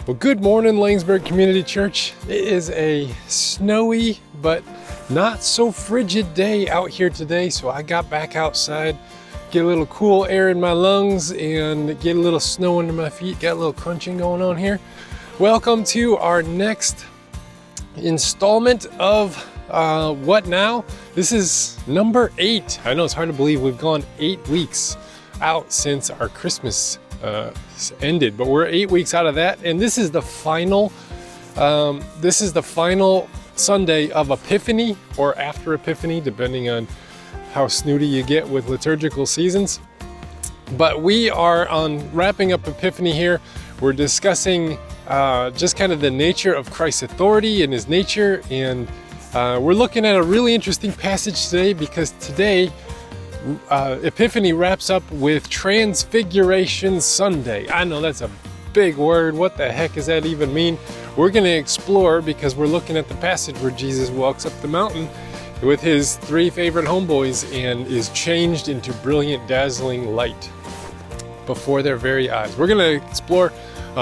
Well, good morning, Langsburg Community Church. It is a snowy but not so frigid day out here today, so I got back outside, get a little cool air in my lungs and get a little snow under my feet, got a little crunching going on here. Welcome to our next installment of What Now? This is number 8. I know it's hard to believe we've gone 8 weeks out since our Christmas ended, but we're 8 weeks out of that, and this is the final Sunday of Epiphany, or after Epiphany, depending on how snooty you get with liturgical seasons. But we are on wrapping up Epiphany here. We're discussing just kind of the nature of Christ's authority and his nature, and we're looking at a really interesting passage today, because today Epiphany wraps up with Transfiguration Sunday. I know that's a big word. What the heck does that even mean? We're going to explore, because we're looking at the passage where Jesus walks up the mountain with his 3 favorite homeboys and is changed into brilliant, dazzling light before their very eyes. We're going to explore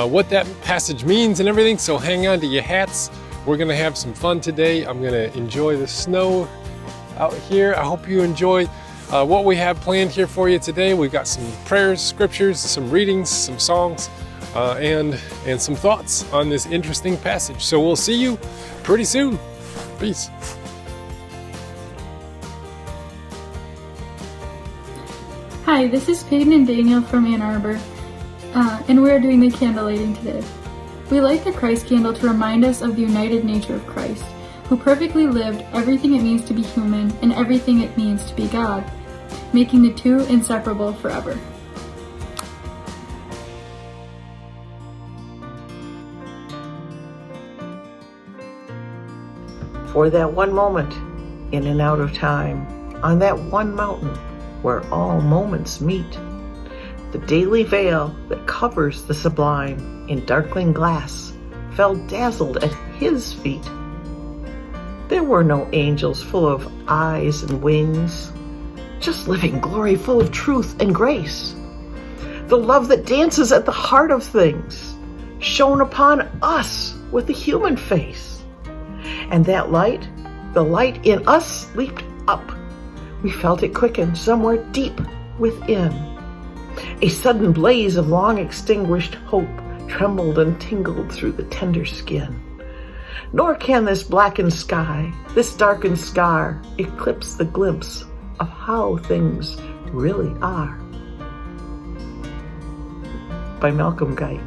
what that passage means and everything, so hang on to your hats. We're going to have some fun today. I'm going to enjoy the snow out here. I hope you enjoy what we have planned here for you today. We've got some prayers, scriptures, some readings, some songs, and some thoughts on this interesting passage. So we'll see you pretty soon. Peace. Hi, this is Peyton and Daniel from Ann Arbor, and we are doing the candle lighting today. We light the Christ candle to remind us of the united nature of Christ, who perfectly lived everything it means to be human and everything it means to be God, making the two inseparable forever. For that one moment, in and out of time, on that one mountain where all moments meet, the daily veil that covers the sublime in darkling glass fell dazzled at his feet. There were no angels full of eyes and wings, just living glory full of truth and grace. The love that dances at the heart of things shone upon us with the human face. And that light, the light in us, leaped up. We felt it quicken somewhere deep within. A sudden blaze of long extinguished hope trembled and tingled through the tender skin. Nor can this blackened sky, this darkened scar, eclipse the glimpse of how things really are. By Malcolm Guite.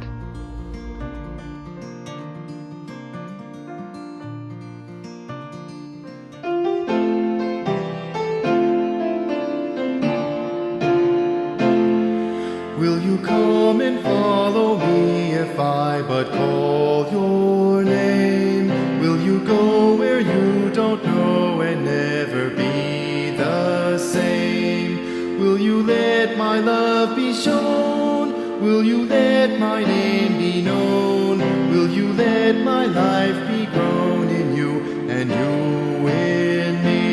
Will you come and follow me if I but call your name? Will you go where you don't know and never be the same? Will you let my love be shown? Will you let my name be known? Will you let my life be grown in you and you in me?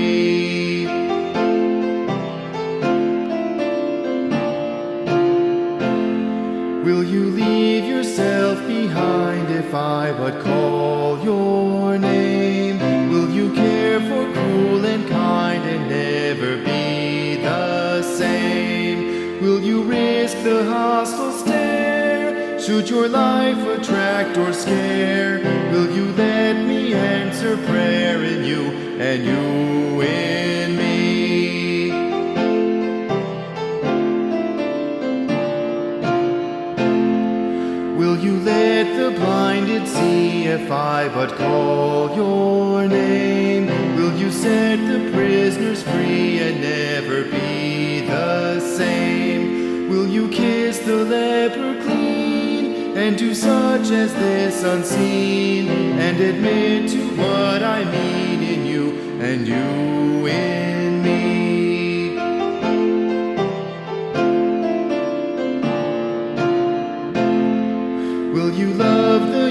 Will you leave yourself behind if I but call your name? Will you care for cruel and kind and never be the same? Will you risk the hostile stare? Should your life attract or scare? Will you let me answer prayer in you and you in me? Will you let the blinded see if I but call your name? Will you set the prisoners free and never be the same? Will you kiss the leper clean and to such as this unseen, and admit to what I mean in you and you in me? Will you love the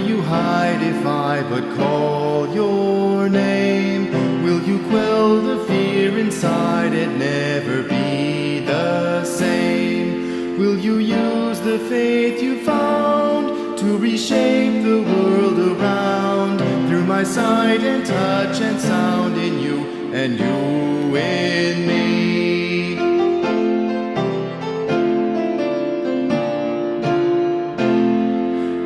you hide if I but call your name? Will you quell the fear inside and never be the same? Will you use the faith you found to to reshape the world around, through my sight and touch and sound, in you and you in me.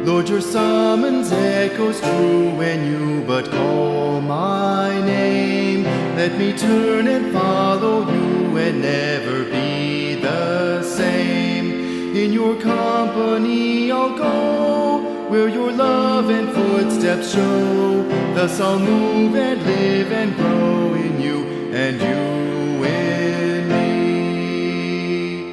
Lord, your summons echoes true when you but call my name. Let me turn and follow you and never be the same. In your company I'll go, where your love and footsteps show. Thus I'll move and live and grow in you and you in me.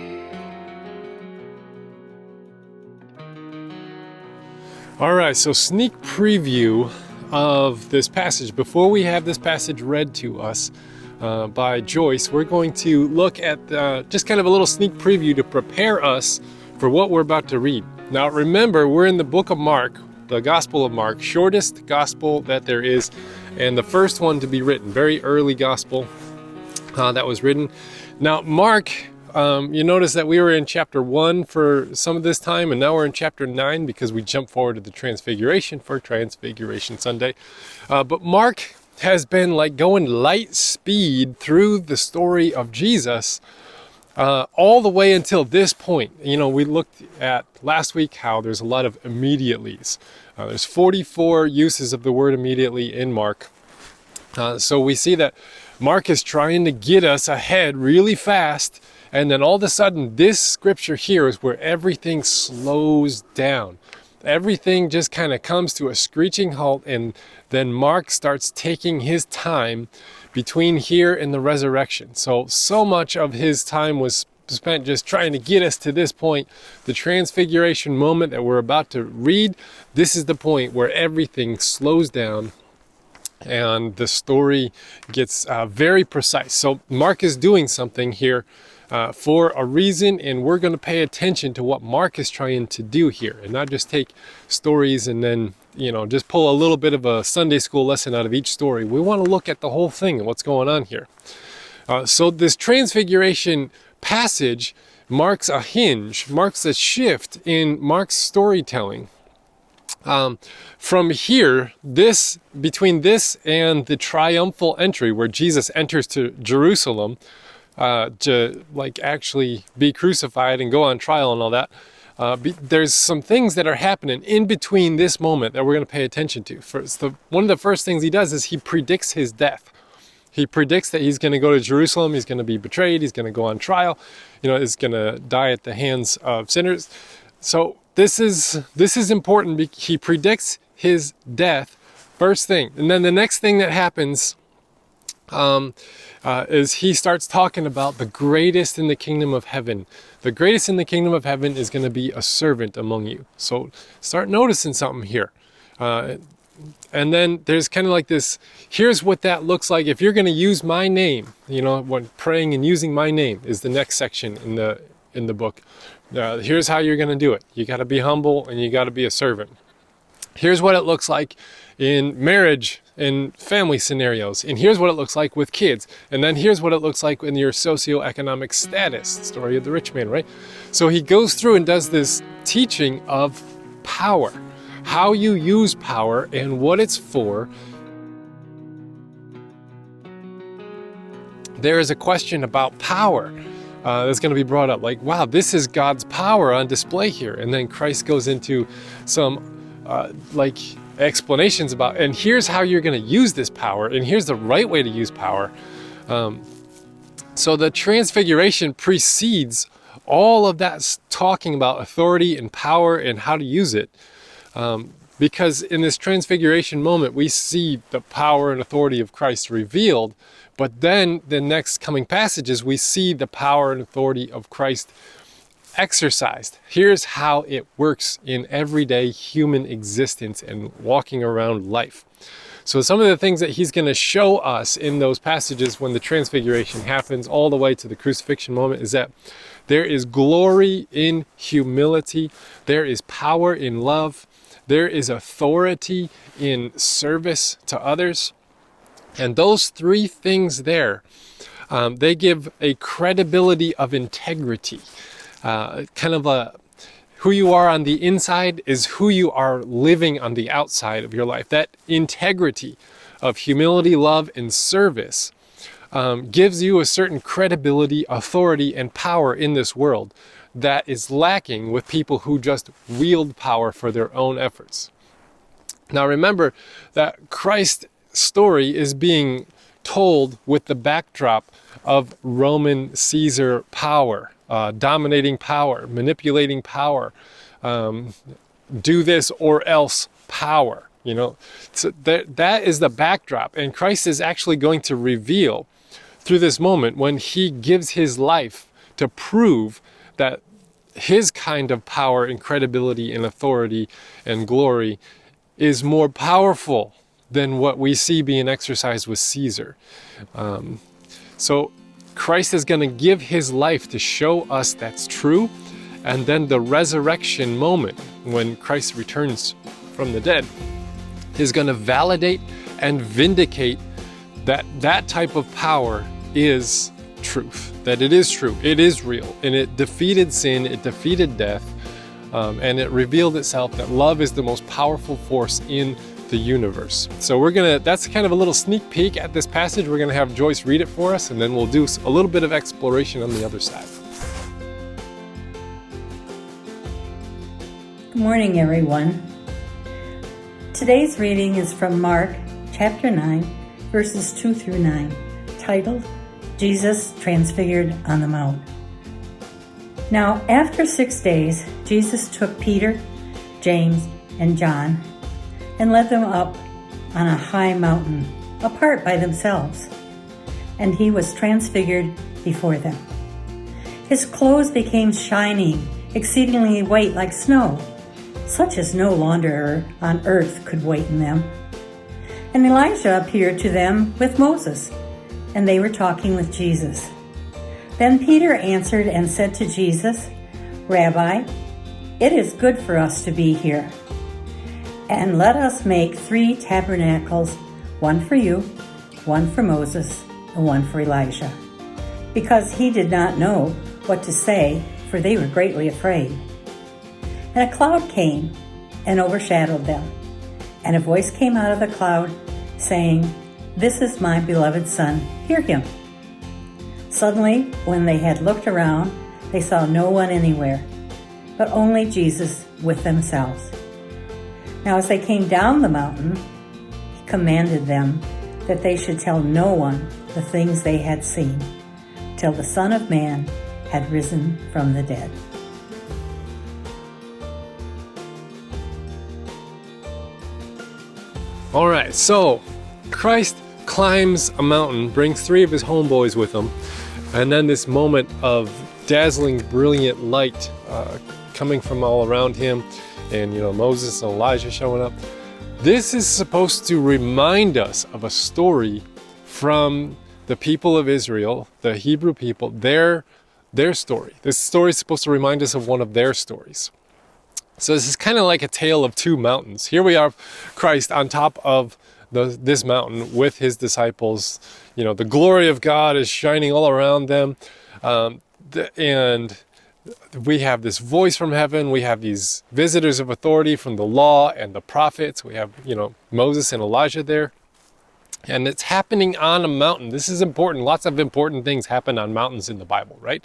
All right, so sneak preview of this passage. Before we have this passage read to us by Joyce, we're going to look at just kind of a little sneak preview to prepare us for what we're about to read. Now remember, we're in the book of Mark, the Gospel of Mark, shortest gospel that there is, and the first one to be written, very early gospel that was written. Now Mark, you notice that we were in chapter 1 for some of this time, and now we're in chapter 9 because we jumped forward to the Transfiguration for Transfiguration Sunday. But Mark has been like going light speed through the story of Jesus all the way until this point. You know, we looked at last week how there's a lot of immediatelys. There's 44 uses of the word immediately in Mark. So we see that Mark is trying to get us ahead really fast. And then all of a sudden, this scripture here is where everything slows down. Everything just kind of comes to a screeching halt, and then Mark starts taking his time between here and the resurrection. So much of his time was spent just trying to get us to this point, the transfiguration moment that we're about to read. This is the point where everything slows down and the story gets very precise. So Mark is doing something here for a reason, and we're going to pay attention to what Mark is trying to do here, and not just take stories and then, you know, just pull a little bit of a Sunday school lesson out of each story. We want to look at the whole thing and what's going on here. So this Transfiguration passage marks a hinge, marks a shift in Mark's storytelling. From here, between this and the triumphal entry where Jesus enters to Jerusalem, to like actually be crucified and go on trial and all that, there's some things that are happening in between this moment that we're going to pay attention to. First, one of the first things he does is he predicts his death. He predicts that he's going to go to Jerusalem, he's going to be betrayed, he's going to go on trial, you know, is going to die at the hands of sinners. So this is important. He predicts his death, first thing. And then the next thing that happens is he starts talking about the greatest in the kingdom of heaven. The greatest in the kingdom of heaven is going to be a servant among you. So start noticing something here. And then there's kind of like this, here's what that looks like if you're going to use my name. You know, when praying and using my name is the next section in the book. Here's how you're going to do it. You got to be humble and you got to be a servant. Here's what it looks like in marriage and family scenarios. And here's what it looks like with kids. And then here's what it looks like in your socioeconomic status, the story of the rich man, right? So he goes through and does this teaching of power, how you use power and what it's for. There is a question about power that's going to be brought up, like, wow, this is God's power on display here. And then Christ goes into some like explanations about, and here's how you're going to use this power, and here's the right way to use power. So the Transfiguration precedes all of that talking about authority and power and how to use it. Because in this Transfiguration moment, we see the power and authority of Christ revealed, but then the next coming passages, we see the power and authority of Christ exercised. Here's how it works in everyday human existence and walking around life. So some of the things that he's going to show us in those passages when the Transfiguration happens all the way to the crucifixion moment is that there is glory in humility, there is power in love, there is authority in service to others. And those three things there, they give a credibility of integrity. Kind of who you are on the inside is who you are living on the outside of your life. That integrity of humility, love, and service gives you a certain credibility, authority, and power in this world that is lacking with people who just wield power for their own efforts. Now remember that Christ's story is being told with the backdrop of Roman Caesar power, dominating power, manipulating power, do this or else power. So that is the backdrop, and Christ is actually going to reveal through this moment when he gives his life to prove that his kind of power and credibility and authority and glory is more powerful than what we see being exercised with Caesar. So Christ is going to give his life to show us that's true, and then the resurrection moment when Christ returns from the dead is going to validate and vindicate that that type of power is truth, that it is true, it is real, and it defeated sin, it defeated death, and it revealed itself that love is the most powerful force in the universe. So that's kind of a little sneak peek at this passage. We're gonna have Joyce read it for us, and then we'll do a little bit of exploration on the other side. Good morning, everyone. Today's reading is from Mark chapter 9, verses 2 through 9, titled, Jesus Transfigured on the Mount. Now, after 6 days, Jesus took Peter, James, and John and led them up on a high mountain, apart by themselves, and he was transfigured before them. His clothes became shining, exceedingly white like snow, such as no launderer on earth could whiten them. And Elijah appeared to them with Moses, and they were talking with Jesus. Then Peter answered and said to Jesus, Rabbi, it is good for us to be here. And let us make 3 tabernacles, one for you, one for Moses, and one for Elijah. Because he did not know what to say, for they were greatly afraid. And a cloud came and overshadowed them. And a voice came out of the cloud, saying, This is my beloved Son, hear him. Suddenly, when they had looked around, they saw no one anywhere, but only Jesus with themselves. Now as they came down the mountain, he commanded them that they should tell no one the things they had seen, till the Son of Man had risen from the dead. All right, so Christ climbs a mountain, brings 3 of his homeboys with him, and then this moment of dazzling, brilliant light coming from all around him, and Moses and Elijah showing up. This is supposed to remind us of a story from the people of Israel, the Hebrew people, their story. This story is supposed to remind us of one of their stories. So this is kind of like a tale of 2 mountains. Here we are, Christ on top of this mountain with his disciples. The glory of God is shining all around them. And we have this voice from heaven. We have these visitors of authority from the law and the prophets. We have, Moses and Elijah there. And it's happening on a mountain. This is important. Lots of important things happen on mountains in the Bible, right?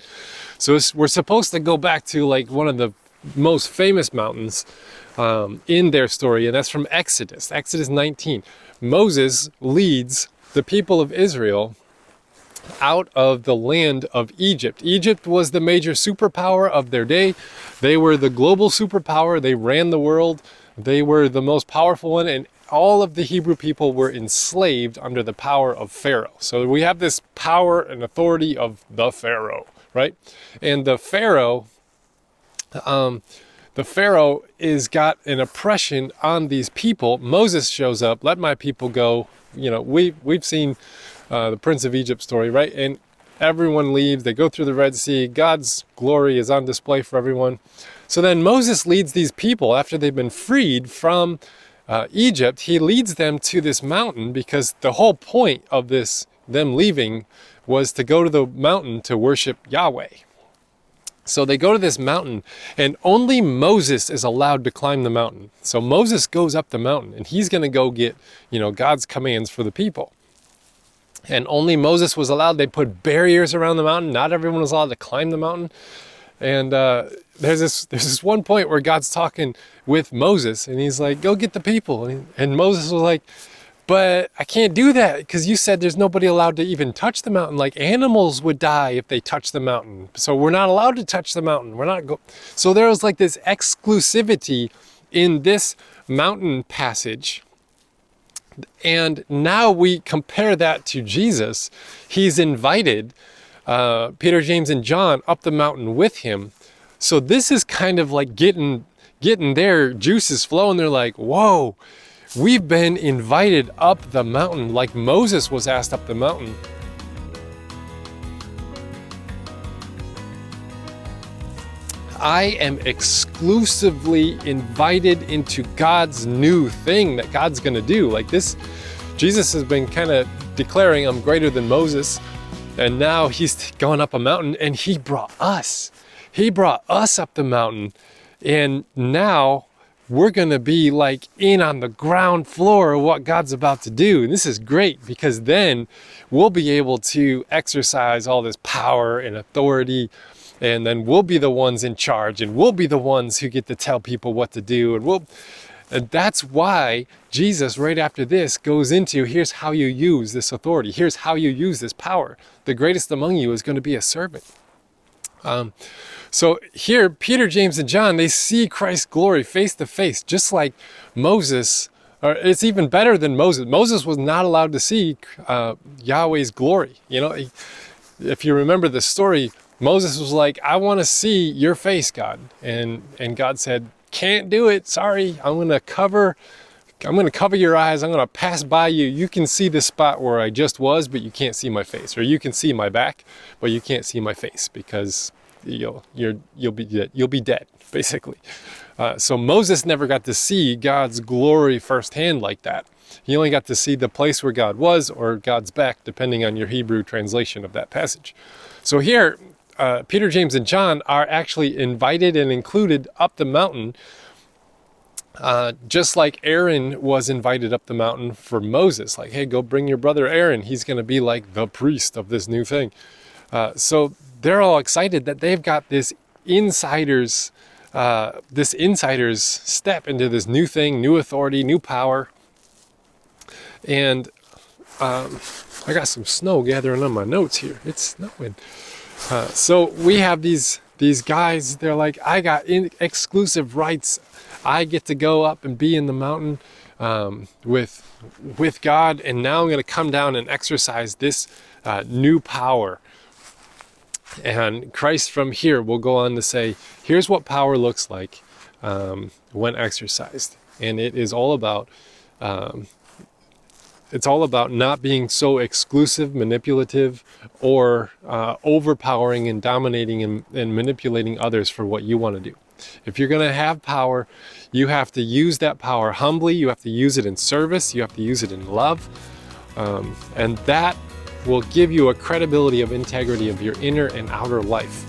So we're supposed to go back to like one of the most famous mountains in their story, and that's from Exodus 19. Moses leads the people of Israel out of the land of Egypt. Egypt was the major superpower of their day. They were the global superpower. They ran the world. They were the most powerful one, and all of the Hebrew people were enslaved under the power of Pharaoh. So we have this power and authority of the Pharaoh, right? And the Pharaoh is got an oppression on these people. Moses shows up, let my people go. We've seen the Prince of Egypt story, right? And everyone leaves, they go through the Red Sea, God's glory is on display for everyone. So then Moses leads these people after they've been freed from Egypt. He leads them to this mountain because the whole point of them leaving was to go to the mountain to worship Yahweh. So they go to this mountain, and only Moses is allowed to climb the mountain. So Moses goes up the mountain, and he's going to go get, God's commands for the people. And only Moses was allowed. They put barriers around the mountain. Not everyone was allowed to climb the mountain. And there's this one point where God's talking with Moses, and he's like, go get the people. And Moses was like, but I can't do that because you said there's nobody allowed to even touch the mountain. Like animals would die if they touched the mountain. So we're not allowed to touch the mountain. So there was like this exclusivity in this mountain passage. And now we compare that to Jesus. He's invited Peter, James, and John up the mountain with him. So this is kind of like getting their juices flowing. They're like, whoa, we've been invited up the mountain like Moses was asked up the mountain. I am exclusively invited into God's new thing that God's going to do. Like this, Jesus has been kind of declaring, I'm greater than Moses. And now he's going up a mountain, and he brought us. He brought us up the mountain. And now we're going to be like in on the ground floor of what God's about to do. And this is great because then we'll be able to exercise all this power and authority. And then we'll be the ones in charge, and we'll be the ones who get to tell people what to do. And that's why Jesus, right after this, goes into, here's how you use this authority. Here's how you use this power. The greatest among you is going to be a servant. So here, Peter, James, and John, they see Christ's glory face to face, just like Moses, or it's even better than Moses. Moses was not allowed to see Yahweh's glory. If you remember the story, Moses was like, I want to see your face, God. And God said, can't do it. Sorry. I'm going to cover your eyes. I'm going to pass by you. You can see the spot where I just was, but you can't see my face. Or you can see my back, but you can't see my face because you'll be dead, basically. So Moses never got to see God's glory firsthand like that. He only got to see the place where God was or God's back, depending on your Hebrew translation of that passage. So here, Peter, James, and John are actually invited and included up the mountain, just like Aaron was invited up the mountain for Moses. Like, hey, go bring your brother Aaron. He's going to be like the priest of this new thing. So they're all excited that they've got this insider's step into this new thing, new authority, new power. And I got some snow gathering on my notes here. It's snowing. So we have these guys, they're like, I got exclusive rights. I get to go up and be in the mountain with God, and now I'm going to come down and exercise this new power. And Christ from here will go on to say, here's what power looks like when exercised. And it is all about not being so exclusive, manipulative, or overpowering and dominating and manipulating others for what you want to do. If you're going to have power, you have to use that power humbly. You have to use it in service. You have to use it in love. And that will give you a credibility of integrity of your inner and outer life.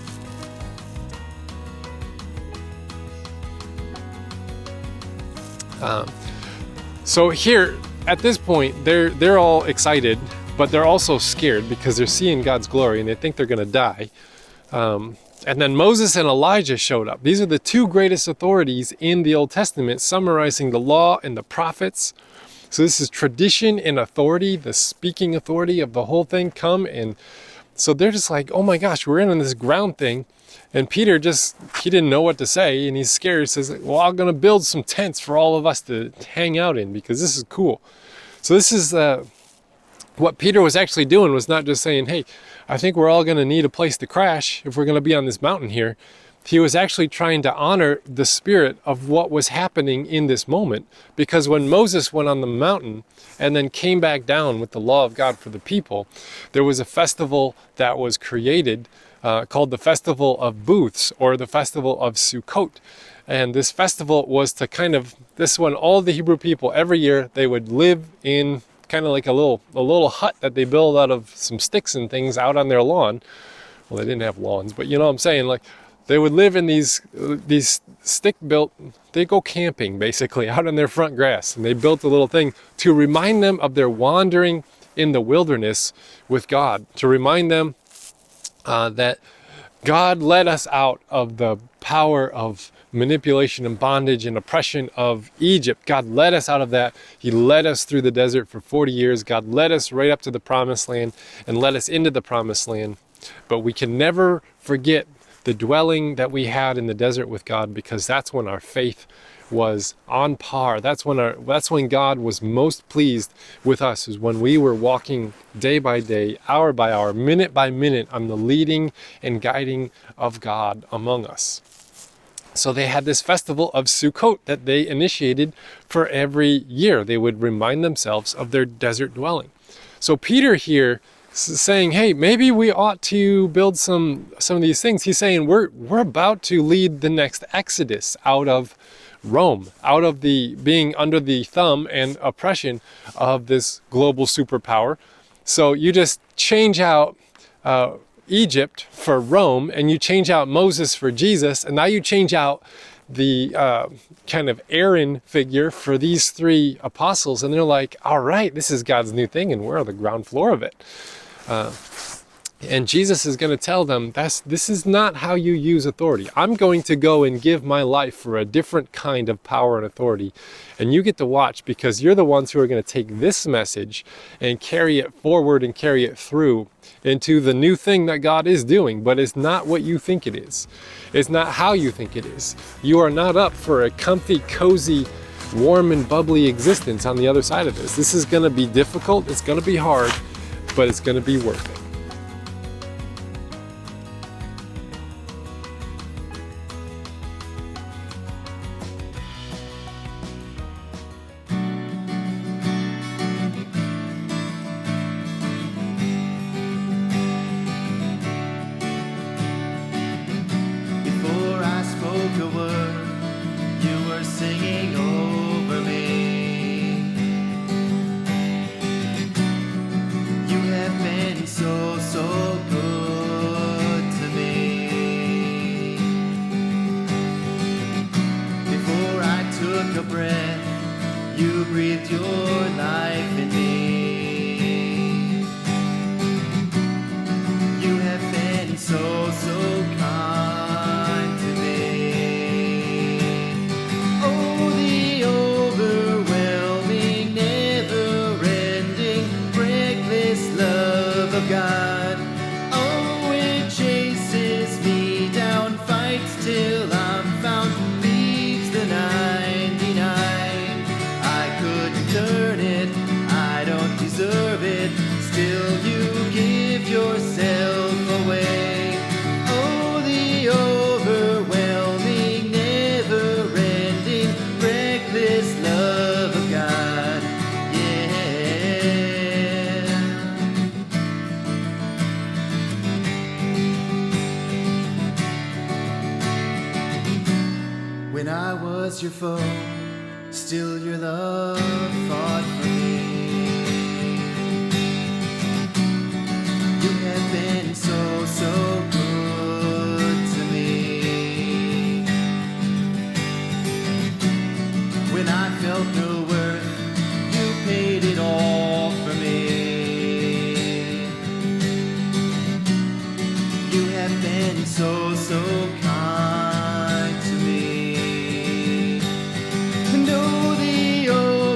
So here, at this point, they're all excited, but they're also scared because they're seeing God's glory and they think they're going to die. And then Moses and Elijah showed up. These are the two greatest authorities in the Old Testament, summarizing the law and the prophets. So this is tradition and authority, the speaking authority of the whole thing come. And so they're just like, oh my gosh, we're in on this ground thing. And Peter he didn't know what to say, and he's scared. He says, well, I'm going to build some tents for all of us to hang out in because this is cool. So this is what Peter was actually doing, was not just saying, hey, I think we're all going to need a place to crash if we're going to be on this mountain here. He was actually trying to honor the spirit of what was happening in this moment. Because when Moses went on the mountain and then came back down with the law of God for the people, there was a festival that was created called the Festival of Booths, or the Festival of Sukkot. And this festival was to this one, all the Hebrew people, every year, they would live in kind of like a little hut that they build out of some sticks and things out on their lawn. Well, they didn't have lawns, but you know what I'm saying? Like, They would live in these stick-built, they go camping basically out on their front grass, and they built a little thing to remind them of their wandering in the wilderness with God, to remind them that God led us out of the power of manipulation and bondage and oppression of Egypt. God led us out of that. He led us through the desert for 40 years. God led us right up to the promised land and led us into the promised land. But we can never forget the dwelling that we had in the desert with God, because that's when our faith was on par. That's when God was most pleased with us, is when we were walking day by day, hour by hour, minute by minute on the leading and guiding of God among us. So they had this festival of Sukkot that they initiated for every year. They would remind themselves of their desert dwelling. So Peter here saying, hey, maybe we ought to build some of these things. He's saying we're about to lead the next exodus out of Rome, out of the being under the thumb and oppression of this global superpower. So you just change out Egypt for Rome, and you change out Moses for Jesus, and now you change out the kind of Aaron figure for these three apostles, and they're like, all right, this is God's new thing, and we're on the ground floor of it. And Jesus is going to tell them, this is not how you use authority. I'm going to go and give my life for a different kind of power and authority. And you get to watch, because you're the ones who are going to take this message and carry it forward and carry it through into the new thing that God is doing. But it's not what you think it is. It's not how you think it is. You are not up for a comfy, cozy, warm and bubbly existence on the other side of this. This is going to be difficult. It's going to be hard, but it's going to be worth it. A word, you were singing over me. You have been so, so good to me. Before I took a breath, you breathed your life in me. You have been so, so kind to me. God, oh, it chases me down, fights till I'm found, leaves the 99. I couldn't turn it, I don't deserve it, still you give yourself away. Oh, the overwhelming, never-ending, reckless love of God. When I was your foe, still your love fought for me. You have been so, so good to me. When I felt no worth, you paid it all for me. You have been so, so kind to me.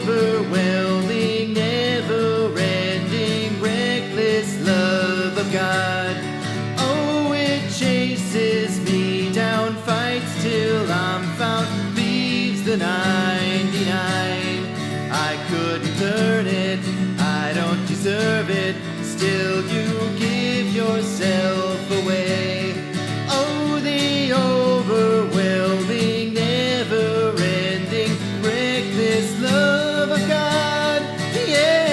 Overwhelming, never-ending, reckless love of God. Oh, it chases me down, fights till I'm found, leaves the 99. I couldn't turn it, I don't deserve it, still you give yourself away. Oh, the overwhelming, never-ending, reckless love of God, yeah.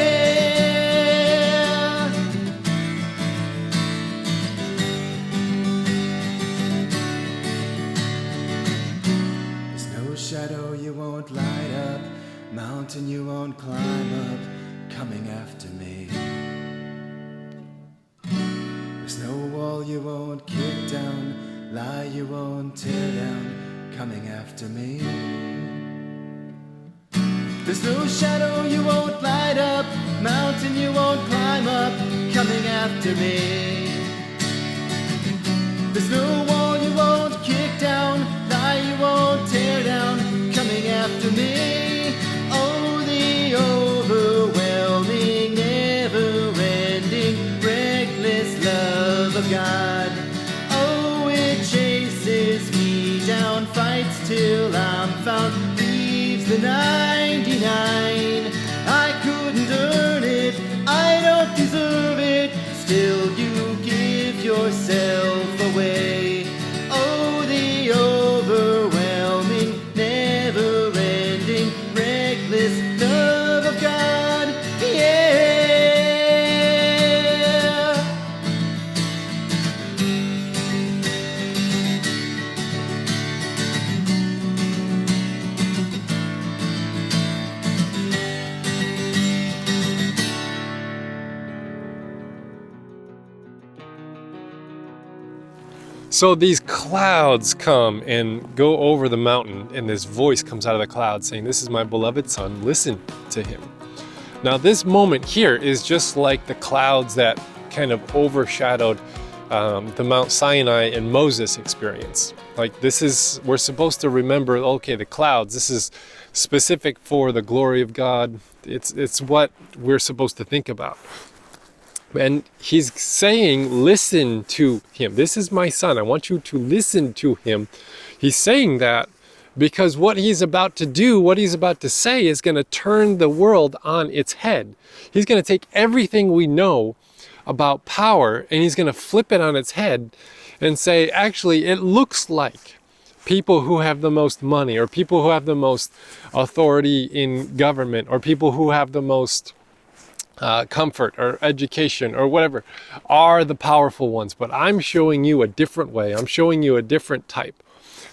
There's no shadow you won't light up, mountain you won't climb up, coming after me. lie you won't tear down, coming after me. There's no shadow you won't light up, mountain you won't climb up, coming after me. There's no wall you won't kick down, lie you won't tear down, coming after me. Oh, the overwhelming, never-ending, reckless love of God. Oh, it chases me down, fights till I'm found, leaves the 99. I couldn't earn it, I don't deserve it, still you give yourself away. Oh, the overwhelming, never-ending, reckless love of God, yeah. So these clouds come and go over the mountain, and this voice comes out of the cloud saying, "This is my beloved son, listen to him." Now this moment here is just like the clouds that kind of overshadowed the Mount Sinai and Moses experience. Like this is, we're supposed to remember, okay, the clouds, this is specific for the glory of God. It's what we're supposed to think about. And he's saying, listen to him. This is my son. I want you to listen to him. He's saying that because what he's about to do, what he's about to say is going to turn the world on its head. He's going to take everything we know about power and he's going to flip it on its head and say, actually, it looks like people who have the most money or people who have the most authority in government or people who have the most comfort or education or whatever are the powerful ones, but I'm showing you a different way. I'm showing you a different type.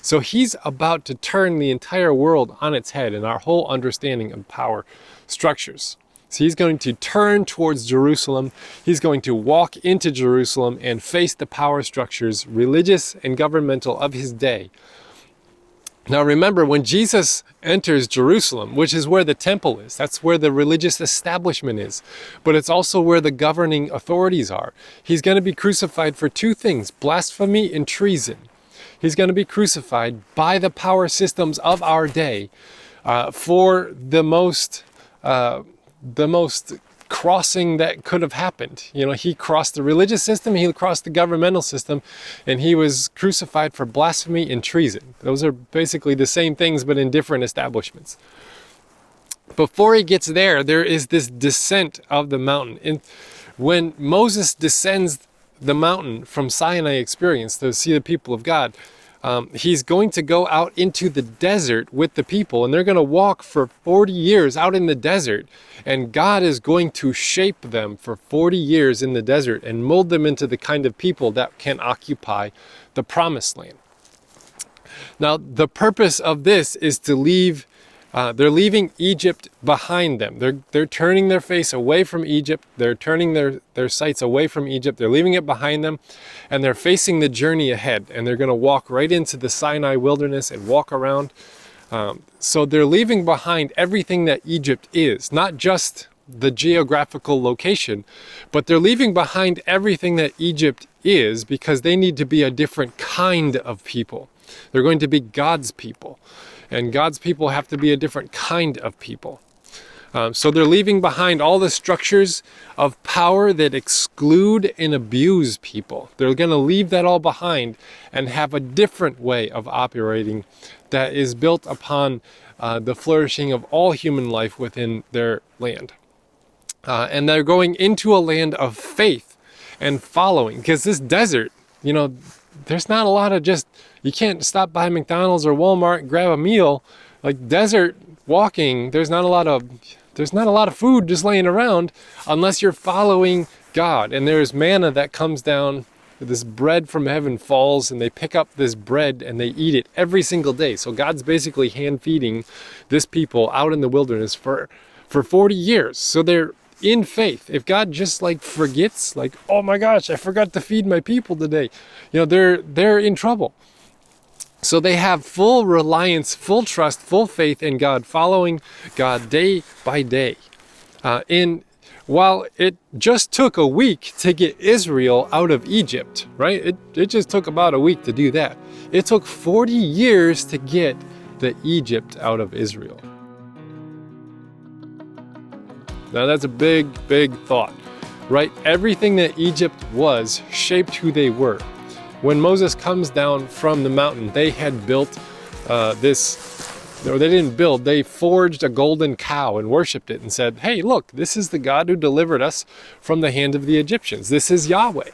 So he's about to turn the entire world on its head and our whole understanding of power structures. So he's going to turn towards Jerusalem. He's going to walk into Jerusalem and face the power structures, religious and governmental, of his day. Now remember, when Jesus enters Jerusalem, which is where the temple is, that's where the religious establishment is, but it's also where the governing authorities are. He's going to be crucified for two things: blasphemy and treason. He's going to be crucified by the power systems of our day for the most crossing that could have happened. You know, he crossed the religious system, he crossed the governmental system, and he was crucified for blasphemy and treason. Those are basically the same things, but in different establishments. Before he gets there, there is this descent of the mountain. And when Moses descends the mountain from Sinai experience to see the people of God, he's going to go out into the desert with the people, and they're going to walk for 40 years out in the desert, and God is going to shape them for 40 years in the desert and mold them into the kind of people that can occupy the promised land. Now, the purpose of this is to leave, they're leaving Egypt behind them. They're turning their face away from Egypt. They're turning their sights away from Egypt. They're leaving it behind them, and they're facing the journey ahead. And they're going to walk right into the Sinai wilderness and walk around. So they're leaving behind everything that Egypt is, not just the geographical location, but they're leaving behind everything that Egypt is because they need to be a different kind of people. They're going to be God's people. And God's people have to be a different kind of people. So they're leaving behind all the structures of power that exclude and abuse people. They're going to leave that all behind and have a different way of operating that is built upon the flourishing of all human life within their land. And they're going into a land of faith and following, because this desert, you know, there's not a lot of just, you can't stop by McDonald's or Walmart and grab a meal. Like desert walking, there's not a lot of food just laying around unless you're following God. And there's manna that comes down, this bread from heaven falls, and they pick up this bread and they eat it every single day. So God's basically hand feeding this people out in the wilderness for 40 years. So they're in faith, if God just like forgets, like, oh my gosh, I forgot to feed my people today, they're in trouble. So they have full reliance, full trust, full faith in God, following God day by day. While it just took a week to get Israel out of Egypt, right? It just took about a week to do that. It took 40 years to get the Egypt out of Israel. Now that's a big, big thought, right? Everything that Egypt was shaped who they were. When Moses comes down from the mountain, they had built they forged a golden cow and worshipped it and said, hey, look, this is the God who delivered us from the hand of the Egyptians. This is Yahweh.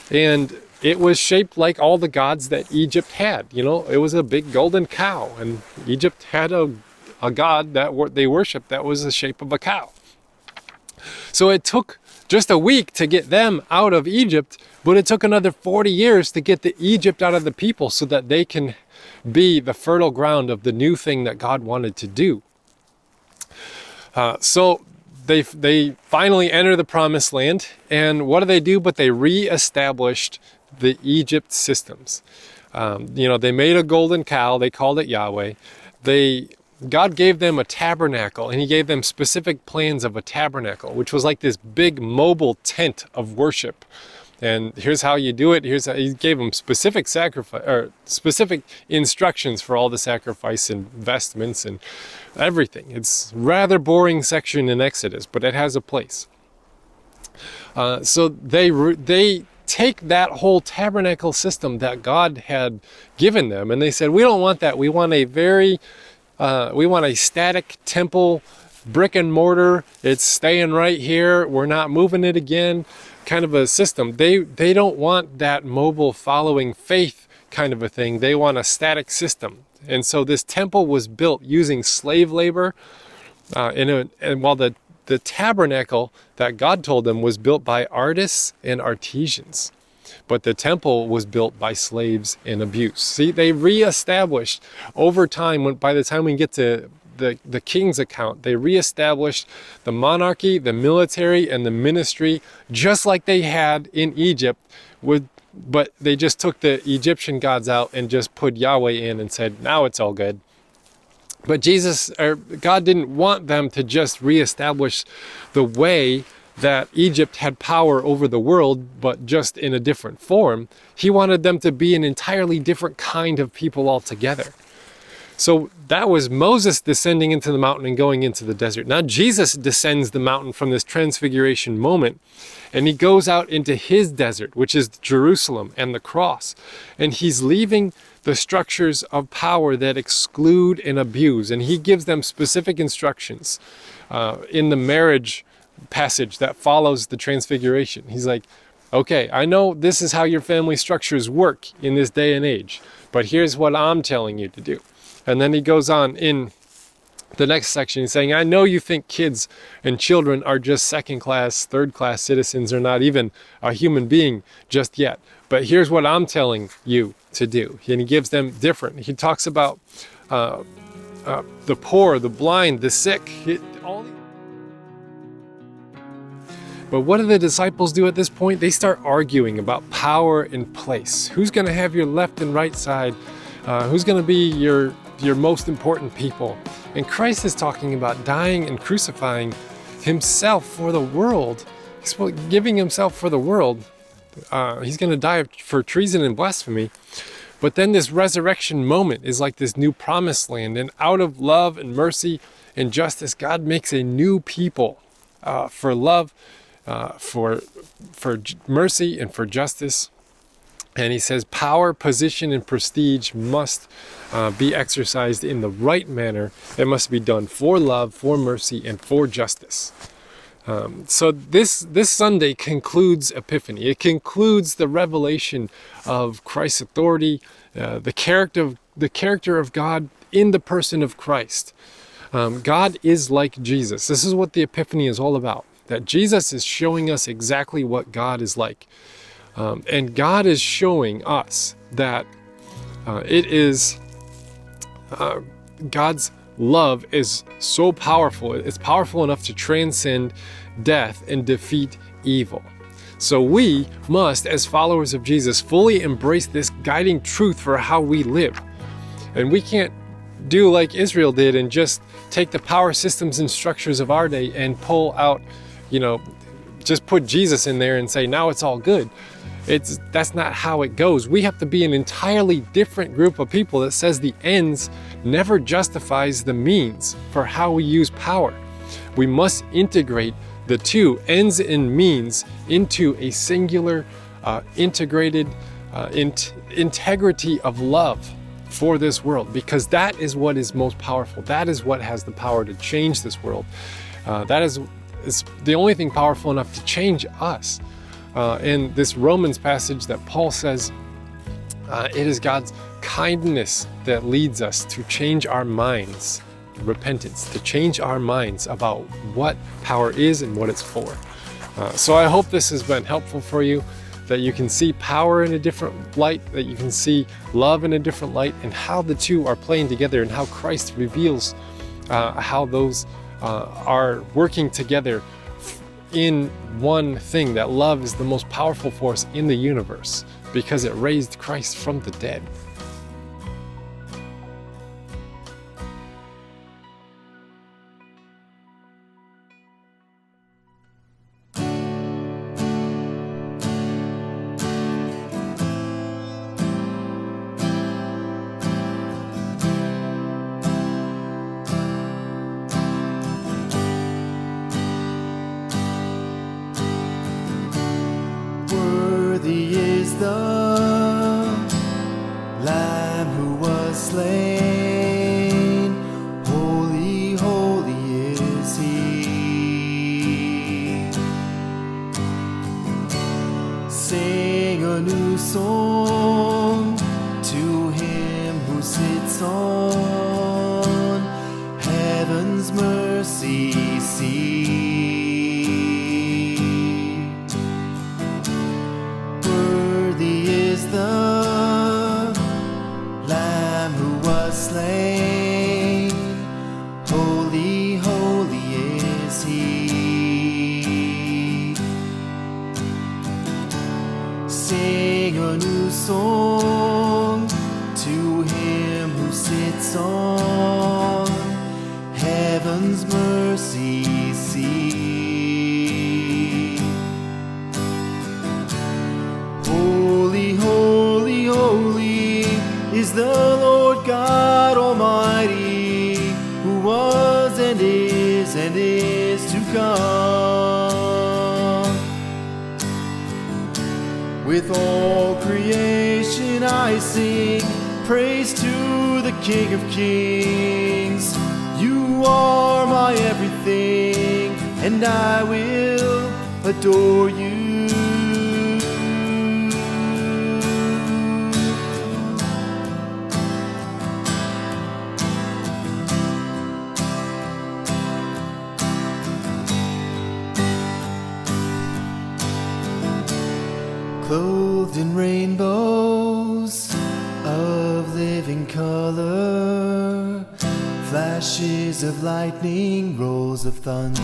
And it was shaped like all the gods that Egypt had. It was a big golden cow, and Egypt had a god that they worshipped that was the shape of a cow. So it took just a week to get them out of Egypt, but it took another 40 years to get the Egypt out of the people so that they can be the fertile ground of the new thing that God wanted to do. So they finally enter the promised land, and what do? But they reestablished the Egypt systems. They made a golden cow, they called it Yahweh. God gave them a tabernacle, and he gave them specific plans of a tabernacle, which was like this big mobile tent of worship. And here's how you do it. He gave them specific specific instructions for all the sacrifice and vestments and everything. It's a rather boring section in Exodus, but it has a place. So they take that whole tabernacle system that God had given them, and they said, we don't want that. We want a static temple, brick and mortar. It's staying right here. We're not moving it again. Kind of a system. They don't want that mobile following faith kind of a thing. They want a static system. And so this temple was built using slave labor. And while the tabernacle that God told them was built by artists and artisans, but the temple was built by slaves and abuse. See, they reestablished over time. By the time we get to the king's account, they reestablished the monarchy, the military, and the ministry, just like they had in Egypt. But they just took the Egyptian gods out and just put Yahweh in and said, now it's all good. But God didn't want them to just reestablish the way that Egypt had power over the world, but just in a different form. He wanted them to be an entirely different kind of people altogether. So that was Moses descending into the mountain and going into the desert. Now Jesus descends the mountain from this transfiguration moment, and he goes out into his desert, which is Jerusalem and the cross. And he's leaving the structures of power that exclude and abuse. And he gives them specific instructions in the marriage passage that follows the transfiguration. He's like, okay, I know this is how your family structures work in this day and age, but here's what I'm telling you to do. And then he goes on in the next section, he's saying, I know you think kids and children are just second-class, third-class citizens, or not even a human being just yet. But here's what I'm telling you to do. And he gives them different. He talks about the poor, the blind, the sick. But what do the disciples do at this point? They start arguing about power and place. Who's going to have your left and right side? Who's going to be your most important people? And Christ is talking about dying and crucifying himself for the world. He's giving himself for the world. He's going to die for treason and blasphemy. But then this resurrection moment is like this new promised land. And out of love and mercy and justice, God makes a new people for love, for mercy, and for justice. And he says power, position, and prestige must be exercised in the right manner. It must be done for love, for mercy, and for justice. So this Sunday concludes Epiphany. It concludes the revelation of Christ's authority, the character of God in the person of Christ. God is like Jesus. This is what the Epiphany is all about. That Jesus is showing us exactly what God is like. And God is showing us that it is God's love is so powerful. It's powerful enough to transcend death and defeat evil. So we must, as followers of Jesus, fully embrace this guiding truth for how we live. And we can't do like Israel did and just take the power systems and structures of our day and pull out, just put Jesus in there and say, now it's all good. That's not how it goes. We have to be an entirely different group of people that says the ends never justifies the means for how we use power. We must integrate the two, ends and means, into a singular, integrated integrity of love for this world, because that is what is most powerful. That is what has the power to change this world. That is the only thing powerful enough to change us. In this Romans passage that Paul says, it is God's kindness that leads us to change our minds, repentance, to change our minds about what power is and what it's for. So I hope this has been helpful for you, that you can see power in a different light, that you can see love in a different light, and how the two are playing together, and how Christ reveals how those are working together in one thing, that love is the most powerful force in the universe because it raised Christ from the dead. Worthy is the Lamb who was slain. Holy, holy is He. Sing a new song to Him who sits on heaven's mercy seat. The Lamb who was slain, holy, holy is He. Sing a new song to Him who sits on heaven's mercy seat. Holy, holy, holy is the Lord God Almighty, who was and is to come. With all creation I sing praise to the King of Kings. You are my everything, and I will adore you. Clothed in rainbows of living color, flashes of lightning, rolls of thunder.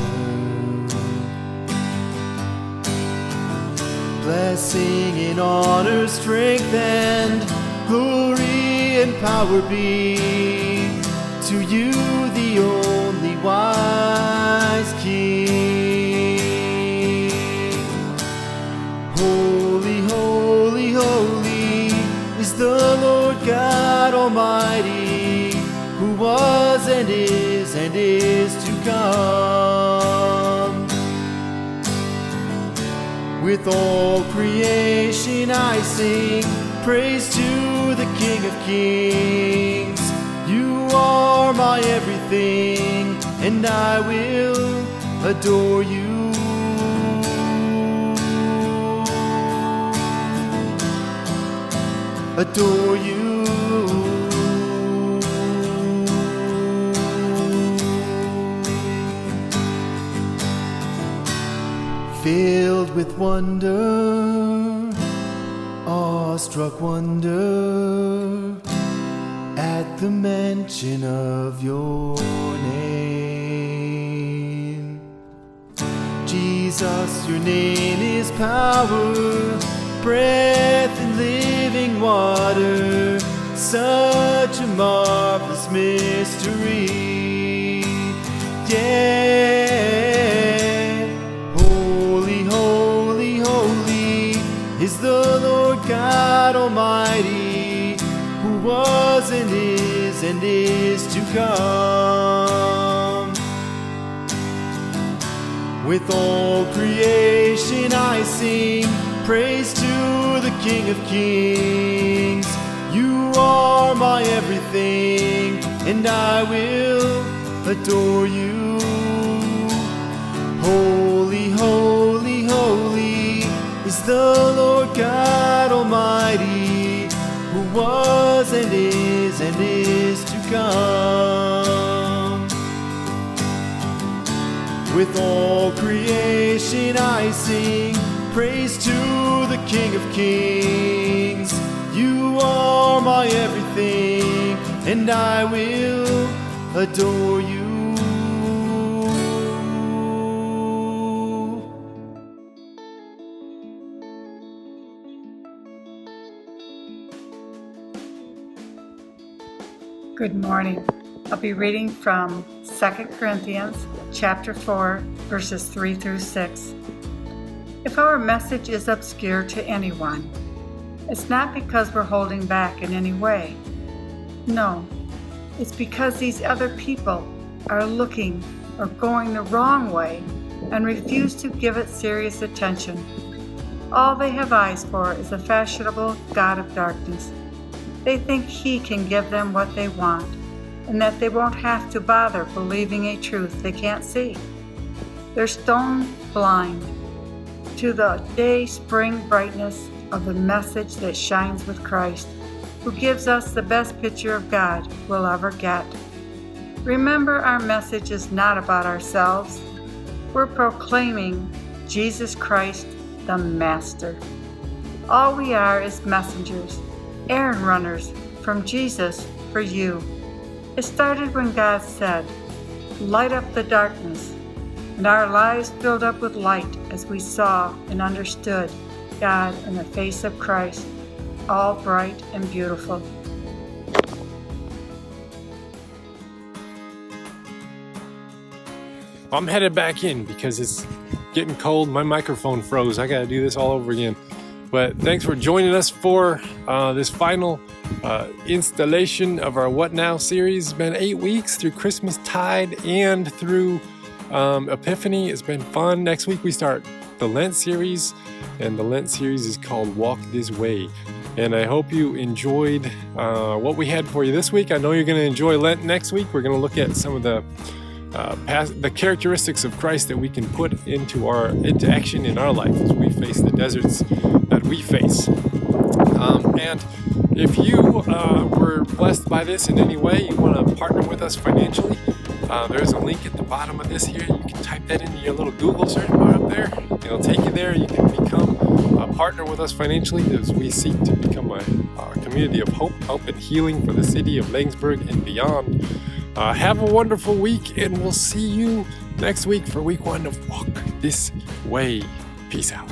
Blessing and honor, strength and glory and power be to you, the only wise King. Holy, holy, holy is the Lord God Almighty, who was and is to come. With all creation I sing praise to the King of Kings. You are my everything, and I will adore you. Adore you. Filled with wonder, awestruck wonder, at the mention of your name. Jesus, your name is power, breath and living water, such a marvelous mystery. Yeah, holy, holy, holy is the Lord God Almighty, who was and is to come. With all creation I sing praise to the King of Kings. You are my everything, and I will adore you. Holy, holy, holy is the Lord God Almighty, who was and is to come. With all creation I sing praise to the King of Kings. You are my everything, and I will adore you. Good morning. I'll be reading from 2 Corinthians chapter 4, verses 3 through 6. If our message is obscure to anyone, it's not because we're holding back in any way. No, it's because these other people are looking or going the wrong way and refuse to give it serious attention. All they have eyes for is a fashionable god of darkness. They think he can give them what they want, and that they won't have to bother believing a truth they can't see. They're stone blind to the day spring brightness of the message that shines with Christ, who gives us the best picture of God we'll ever get. Remember, our message is not about ourselves. We're proclaiming Jesus Christ, the Master. All we are is messengers, errand runners from Jesus for you. It started when God said, "Light up the darkness," and our lives filled up with light as we saw and understood God in the face of Christ, all bright and beautiful. I'm headed back in because it's getting cold. My microphone froze. I got to do this all over again. But thanks for joining us for this final installation of our What Now series. It's been 8 weeks through Christmas tide and through Epiphany. It's been fun. Next week we start the Lent series, and the Lent series is called Walk This Way. And I hope you enjoyed what we had for you this week. I know you're going to enjoy Lent next week. We're going to look at some of the characteristics of Christ that we can put into action in our life as we face the deserts that we face. And if you were blessed by this in any way, you want to partner with us financially, there's a link at the bottom of this here. You can type that into your little Google search bar up there. It'll take you there. You can become a partner with us financially as we seek to become a community of hope and healing for the city of Langsburg and beyond. Have a wonderful week, and we'll see you next week for week 1 of Walk This Way. Peace out.